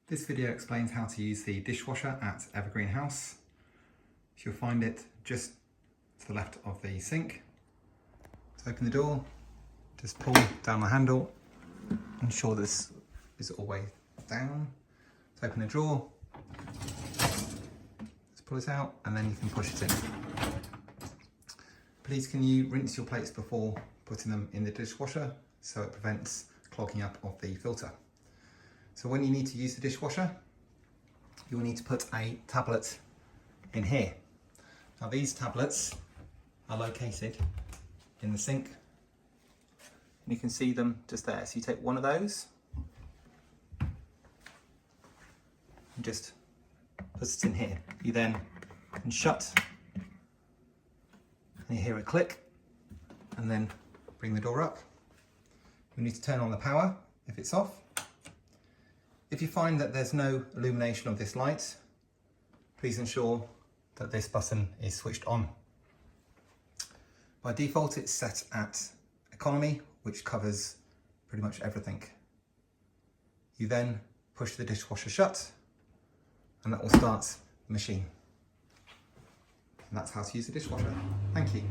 This video explains how to use the dishwasher at Evergreen House. You'll find it just to the left of the sink. To open the door, just pull down the handle, ensure this is all the way down. To open the drawer, just pull this out and then you can push it in. Please can you rinse your plates before putting them in the dishwasher so it prevents clogging up of the filter. So when you need to use the dishwasher, you'll need to put a tablet in here. Now these tablets are located in the sink and you can see them just there. So you take one of those and just put it in here. You then can shut and you hear a click and then bring the door up. You need to turn on the power if it's off. If you find that there's no illumination of this light, please ensure that this button is switched on. By default, it's set at economy, which covers pretty much everything. You then push the dishwasher shut and that will start the machine. And that's how to use the dishwasher. Thank you.